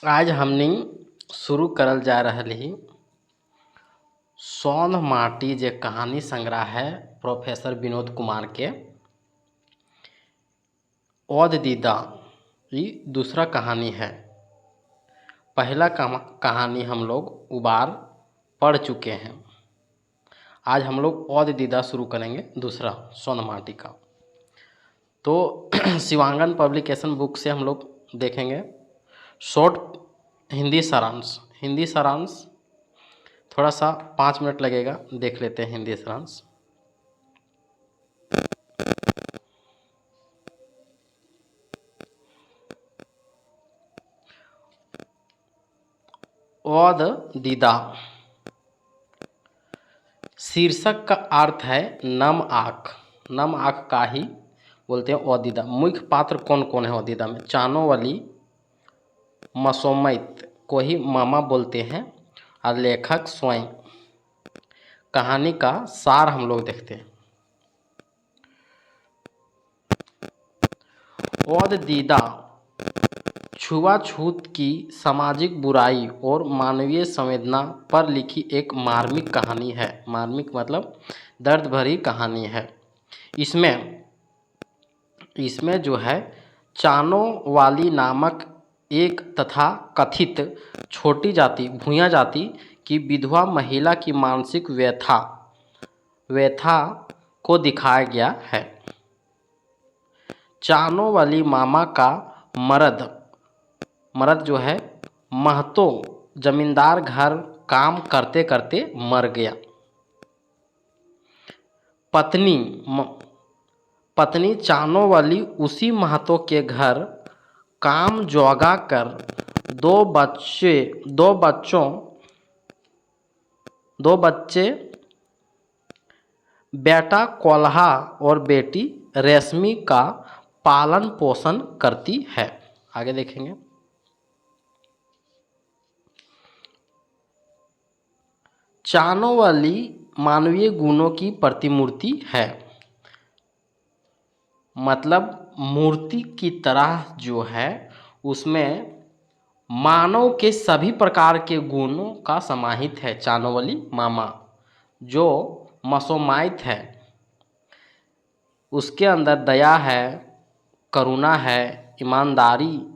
आज हमनी शुरू करल जा रही सौंध माटी जे कहानी संग्रह है प्रोफेसर विनोद कुमार के औद दीदा। ये दूसरा कहानी है। पहला कहानी हम लोग उबार पढ़ चुके हैं। आज हम लोग औद दीदा शुरू करेंगे दूसरा सौंध माटी का। तो शिवांगन पब्लिकेशन बुक से हम लोग देखेंगे शॉर्ट हिंदी सारांश थोड़ा सा 5 मिनट लगेगा, देख लेते हैं हिंदी सारांश। औद दीदा शीर्षक का अर्थ है नम आँख। नम आँख का ही बोलते हैं औदीदा। मुख्य पात्र कौन कौन है औदीदा में? चानोवली मसोमैत को ही मामा बोलते हैं और लेखक स्वयं। कहानी का सार हम लोग देखते हैं। औद दीदा छुआछूत की सामाजिक बुराई और मानवीय संवेदना पर लिखी एक मार्मिक कहानी है। मार्मिक मतलब दर्द भरी कहानी है। इसमें जो है चानोवाली नामक एक तथा कथित छोटी जाति भूया जाति की विधवा महिला की मानसिक व्यथा को दिखाया गया है। चानोवाली मामा का मर्द जो है महतो जमींदार घर काम करते करते मर गया। पत्नी चानोवाली उसी महतो के घर काम जोगा कर दो बच्चे बेटा कोल्हा और बेटी रेशमी का पालन पोषण करती है। आगे देखेंगे। चानोवाली मानवीय गुणों की प्रतिमूर्ति है। मतलब मूर्ति की तरह जो है उसमें मानव के सभी प्रकार के गुणों का समाहित है। चानोवाली मामा जो मसोमाइत है, उसके अंदर दया है, करुणा है, ईमानदारी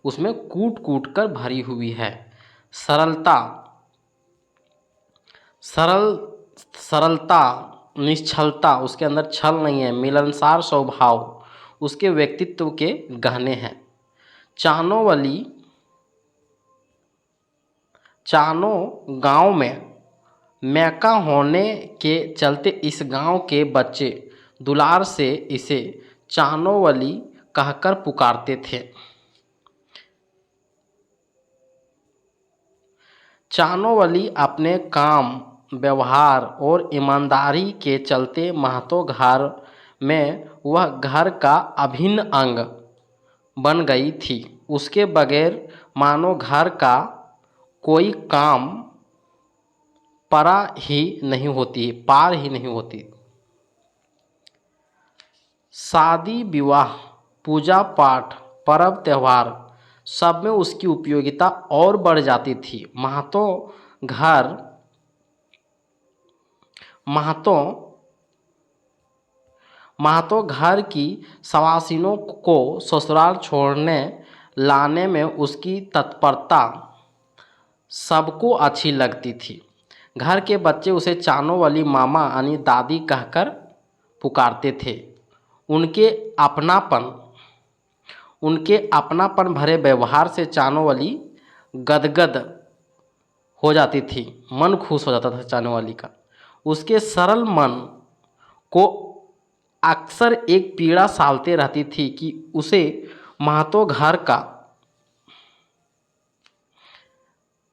उसमें कूट कूट कर भरी हुई है। सरलता निश्छलता उसके अंदर छल नहीं है। मिलनसार स्वभाव उसके व्यक्तित्व के गहने हैं। चानो गांव में मैका होने के चलते इस गांव के बच्चे दुलार से इसे चानोवाली कहकर पुकारते थे। चानोवाली अपने काम व्यवहार और ईमानदारी के चलते महतो घर में वह घर का अभिन्न अंग बन गई थी। उसके बगैर मानो घर का कोई काम पार ही नहीं होती। शादी विवाह पूजा पाठ पर्व त्योहार सब में उसकी उपयोगिता और बढ़ जाती थी। महतो घर की सवासिनों को ससुराल छोड़ने लाने में उसकी तत्परता सबको अच्छी लगती थी। घर के बच्चे उसे चानोवाली मामा यानी दादी कहकर पुकारते थे। उनके अपनापन भरे व्यवहार से चानोवाली गदगद हो जाती थी। मन खुश हो जाता था चानोवाली का। उसके सरल मन को अक्सर एक पीड़ा सालते रहती थी कि उसे महतो घर का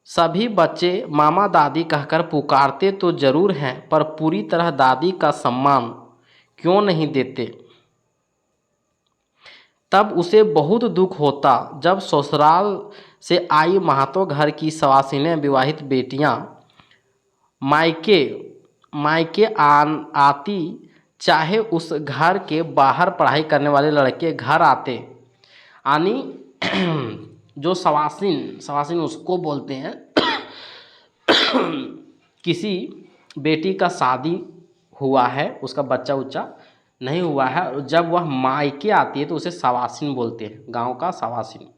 सभी बच्चे मामा दादी कहकर पुकारते तो जरूर हैं, पर पूरी तरह दादी का सम्मान क्यों नहीं देते। तब उसे बहुत दुख होता जब ससुराल से आई महतो घर की सवासिनें विवाहित बेटियां मायके आती, चाहे उस घर के बाहर पढ़ाई करने वाले लड़के घर आते, यानी जो सवासिन सवासिन उसको बोलते हैं। किसी बेटी का शादी हुआ है, उसका बच्चा उच्चा नहीं हुआ है, और जब वह मायके आती है तो उसे सवासिन बोलते हैं, गांव का सवासिन।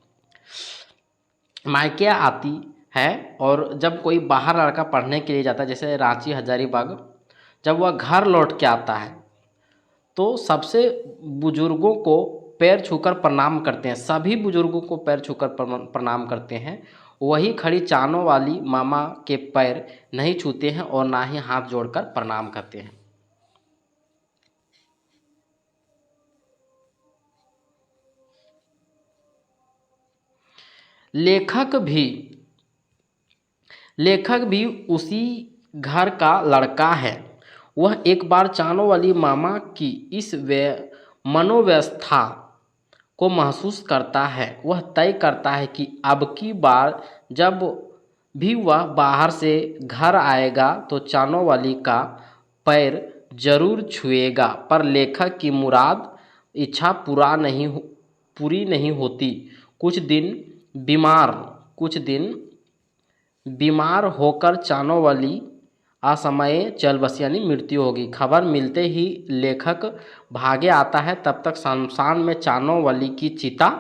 मायके आती है, और जब कोई बाहर लड़का पढ़ने के लिए जाता है, जैसे रांची हजारीबाग, जब वह घर लौट के आता है तो सबसे बुजुर्गों को पैर छूकर प्रणाम करते हैं, सभी बुजुर्गों को पैर छूकर प्रणाम करते हैं। वही खड़ी चानों वाली मामा के पैर नहीं छूते हैं और ना ही हाथ जोड़कर प्रणाम करते हैं। लेखक भी लेखक भी उसी घर का लड़का है। वह एक बार चानों वाली मामा की इस मनोव्यवस्था को महसूस करता है। वह तय करता है कि अब की बार जब भी वह बाहर से घर आएगा तो चानों वाली का पैर जरूर छुएगा। पर लेखक की मुराद इच्छा पूरी नहीं होती। कुछ दिन बीमार होकर चानों वाली असमये चल बसी, यानी मृत्यु होगी। खबर मिलते ही लेखक भागे आता है। तब तक शमशान में चानों वाली की चिता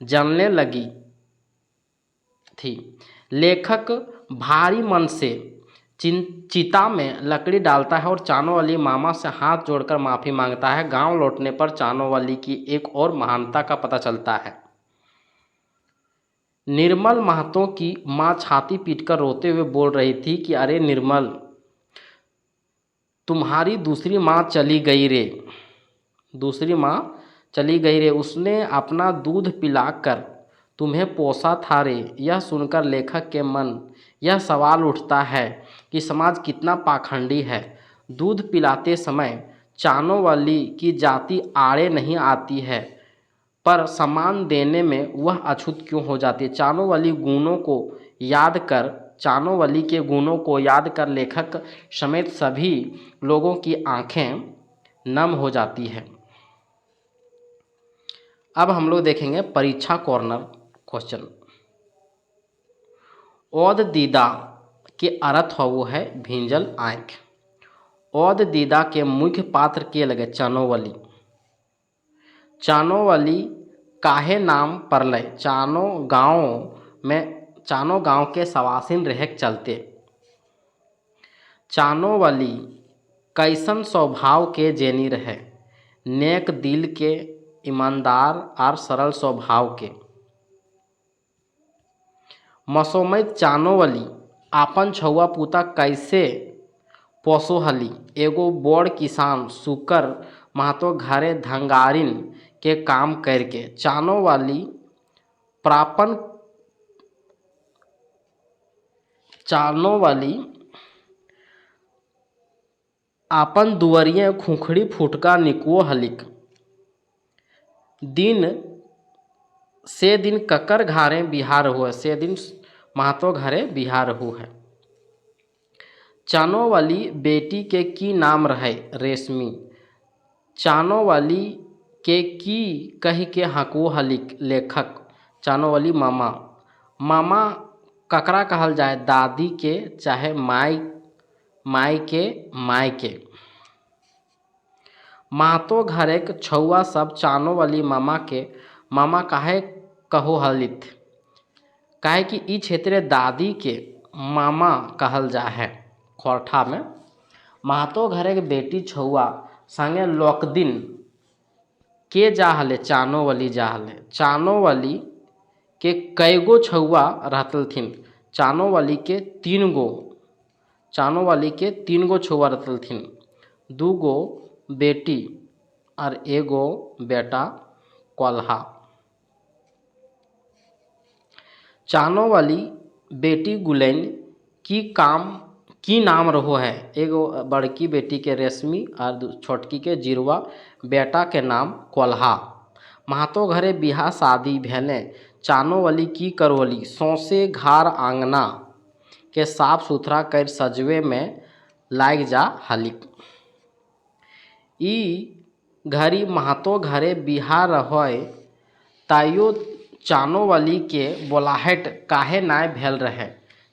जलने लगी थी। लेखक भारी मन से चिता में लकड़ी डालता है और चानों वाली मामा से हाथ जोड़कर माफ़ी मांगता है। गांव लौटने पर चानों वाली की एक और महानता का पता चलता है। निर्मल महतो की माँ छाती पीटकर रोते हुए बोल रही थी कि अरे निर्मल, तुम्हारी दूसरी माँ चली गई रे, दूसरी माँ चली गई रे, उसने अपना दूध पिलाकर तुम्हें पोसा था रे। यह सुनकर लेखक के मन यह सवाल उठता है कि समाज कितना पाखंडी है। दूध पिलाते समय चानों वाली की जाति आड़े नहीं आती है, पर सम्मान देने में वह अछूत क्यों हो जाती है। चानों वाली के गुणों को याद कर लेखक समेत सभी लोगों की आंखें नम हो जाती है। अब हम लोग देखेंगे परीक्षा कॉर्नर क्वेश्चन। औद दीदा के अर्थ हो वो है भिंजल आँख। औद दीदा के मुख्य पात्र के लगे चानों वाली काहे नाम परलय। चानों गांव के सवासिन रहक चलते। चानों वाली कैसन स्वभाव के जेनी रहे, नेक दिल के, ईमानदार और सरल स्वभाव के। मसोमैत चानों वाली आपन छुआ पुता कैसे पोसो हली। एगो बड़ किसान सुकर महतो घरे धंगारिन के काम करके। चानों वाली आपन दुवरिये खुखड़ी फुटका निकवो हलिक। दिन ककर घारे बिहार हुआ, से दिन महतो घरे बिहार हुआ है। चानों वाली बेटी के की नाम रहे रेशमी। चानों वाली के की कह के हकवो हलिक लेखक। चानों वाली मामा ककरा कहल जाए, दादी के चाहे माई के। महतो घरे के छुआ सब चानों वाली मामा के मामा काहे कहो हलित, काहे कि ई क्षेत्र दादी के मामा कहल जा है। खोरठा में महतो घरे के बेटी छुआ संगे लोकदिन के जा हले, चानों वाली जा हले। चानों वाली के कईगो छुआ रहतलथिन। चानों वाली के तीन गो छुआ रहतलथिन, 2 गो बेटी और एगो बेटा कोल्हा। चानों वाली बेटी गुलैन की नाम रहो है। एगो बड़की बेटी के रेशमी और छोटकी के जिरवा, बेटा के नाम कोल्हा। महतो घरे बिहा शादी भेले। चानों वाली की करवली, सौंसे घर आंगना के साफ सुथरा कर सजवे में लाग जा हलिक। ई घरी महतो घरे बिहा रहोय, ताइयो चानो वाली के बोलाहट काहे नाय भेल रहे।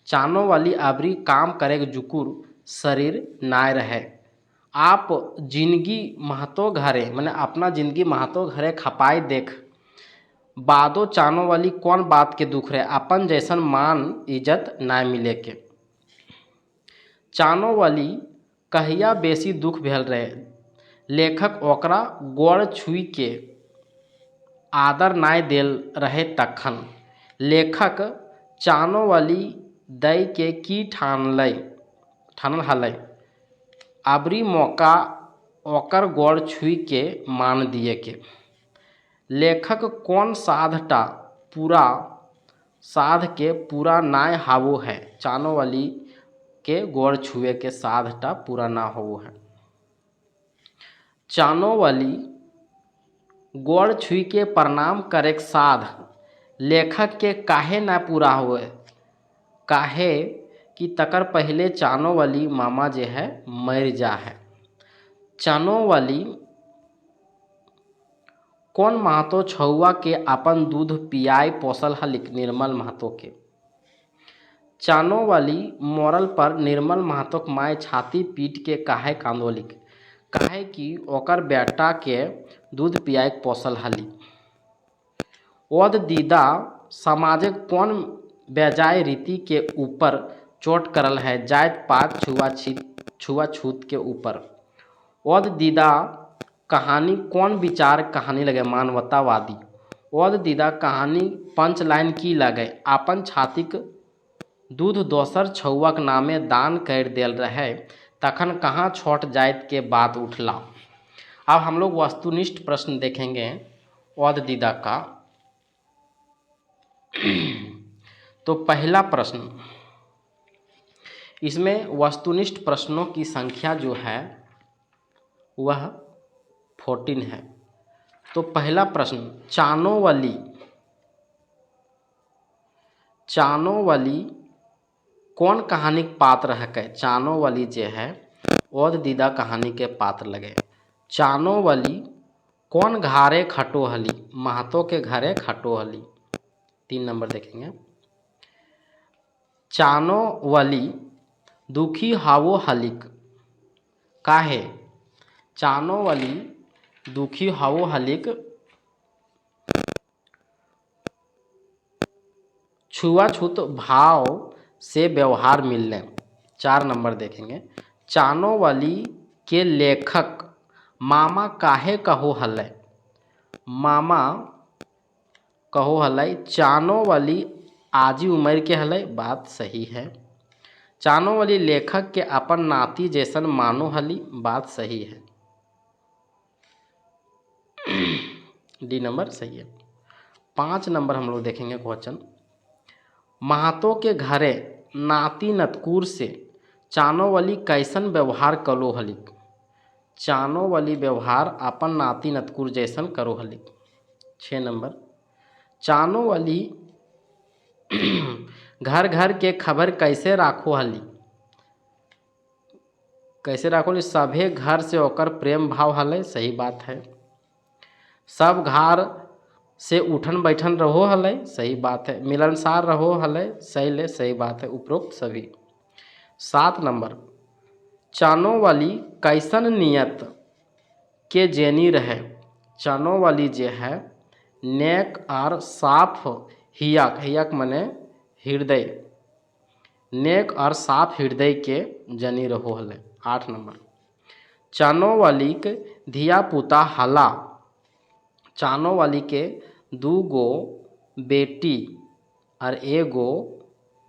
चानो वाली अबरी काम करे जुकुर शरीर नाय रहे। आप जिंदगी महतो घरे मैंने अपना जिंदगी महतो घरे खपाई देख। बादो चानो वाली कौन बात के दुख रहे, अपन जैसन मान इज्जत नाय मिले के। चानो वाली कहिया बेसी दुख भेल रहे। लेखक ओकरा गोड़ छुई के आदर नाय देल रहे तखन। लेखक चानो वाली दई के की ठानल हलै। अबरी मौका ओकर गोड़ छुई के मान दिए के। लेखक कौन साध के पूरा नाय हावो है। चानो वाली के गोड़ छुए के साधटा पूरा ना हो है। चानो वाली गोड़ छुई के प्रणाम करे के साध लेखक के काहे ना पूरा हुए। काहे कि तकर पहले चानो वाली मामा जे है मर जा है। चानो वाली कौन महतो छौआ के अपन दूध पियाई पोसल हलिक। निर्मल महतो के। चानो वाली मोरल पर निर्मल महतो माय छाती पीट के काहे कांदोलिक। काहे कि ओकर बेटा के दूध पियाई पोसल हली। ओद दीदा समाजक कौन बेजाय रीति के ऊपर चोट करल है। जात पात छुआछूत के ऊपर। ओद दीदा कहानी कौन विचार कहानी लगे मानवतावादी। ओद दीदा कहानी पंच लाइन की लगे। अपन छातीक दूध दोसर छौआक नामे दान कर देल रहे तखन कहाँ छोट जात के बात उठला। अब हम लोग वस्तुनिष्ठ प्रश्न देखेंगे ओद दीदा का। तो पहला प्रश्न, इसमें वस्तुनिष्ठ प्रश्नों की संख्या जो है वह 14 है। तो पहला प्रश्न, चानो वाली कौन कहानी के पात्र है। चानो वाली जे है ओद दीदा कहानी के पात्र लगे। चानो वाली कौन घारे खटो हली। महतो के घरे खटो हली। 3 नंबर देखेंगे। चानो वाली दुखी हावो हलिक। काहे। चानो वाली दुखी हावो हलिक छुआछूत भाव से व्यवहार मिलने। 4 नंबर देखेंगे। चानो वाली के लेखक मामा काहे कहो हलै। मामा कहो हलै चानो वाली आजी उम्र के हलै। बात सही है। चानो वाली लेखक के अपन नाती जैसन मानो हली। बात सही है। डी नंबर सही है। 5 नंबर हम लोग देखेंगे क्वेश्चन। महतो के घरे नाती नतकुर से चानो वाली कैसन व्यवहार कलो हलिक। चानो वाली व्यवहार अपन नाती नतकुर जैसन करो हलिक। 6 नंबर। चानो वाली घर घर के खबर कैसे राखो हली। कैसे राखो हली। सभे घर से ओकर प्रेम भाव हलै। सही बात है। सब घर से उठन बैठन रहो हलै। सही बात है। मिलनसार रहो हलै। सही बात है। उपरोक्त सभी। 7 नंबर। चानो वाली कैसन नियत के जेनी रहे। चानो वाली जे है नेक और साफ हियक मने हृदय। नेक और साफ हृदय के जनी रहो हलै। 8 नंबर। चानो वाली के धिया पुता हला। चानो वाली के 2 गो बेटी और एगो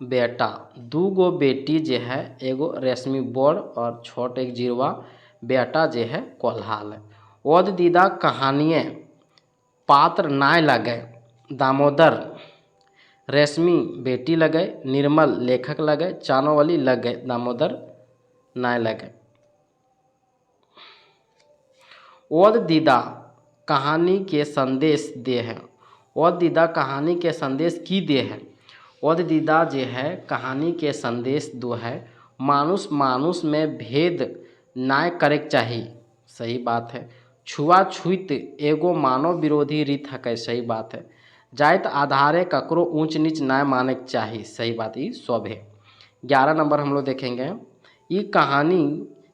बेटा। 2 गो बेटी जे है एगो रेशमी बोर और छोट एक जीरवा बेटा जे है कोल्हाल है। ओद दीदा कहानिए पात्र नाय लगे। दामोदर रेशमी बेटी लगे। निर्मल लेखक लगे। चानो वाली लगे। दामोदर नाय लगे। ओद दीदा कहानी के संदेश दे है। ओद दीदा कहानी के संदेश की दे है। ओद दीदा जे है कहानी के संदेश दो है मानुष में भेद नाय करे चाहिए। सही बात है। छुआछूत एगो मानव विरोधी रीत है। सही बात है। जाइत आधारे ककरो ऊंच नीच ना माने के चाही। सही बात ई सब है। 11 नंबर हम लोग देखेंगे, ई कहानी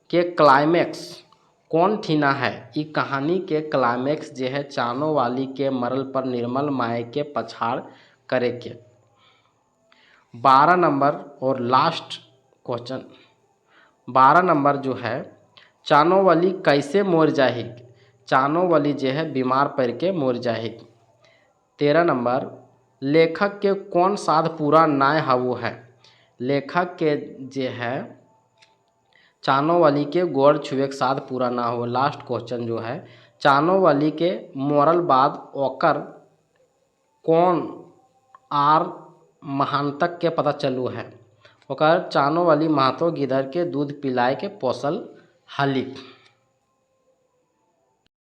के क्लाइमैक्स कौन ठीना है। ई कहानी के क्लाइमैक्स जो है चानो वाली के मरल पर निर्मल माए के पछाड़ करे के। 12 नंबर और लास्ट क्वेश्चन, 12 नंबर जो है चानो वाली कैसे मोर जाही। चानो वाली जो है बीमार पड़ के मोर जाही। 13 नंबर, लेखक के कौन साध पूरा नाय हवो है। लेखक के जो है चानो वाली के गोड़ छुए के साथ पूरा ना हो। लास्ट क्वेश्चन जो है चानो वाली के मोरल बाद ओकर कौन आर महानतक के पता चलू है। ओकर चानो वाली महतो गिधर के दूध पिलाए के पोसल हलिक।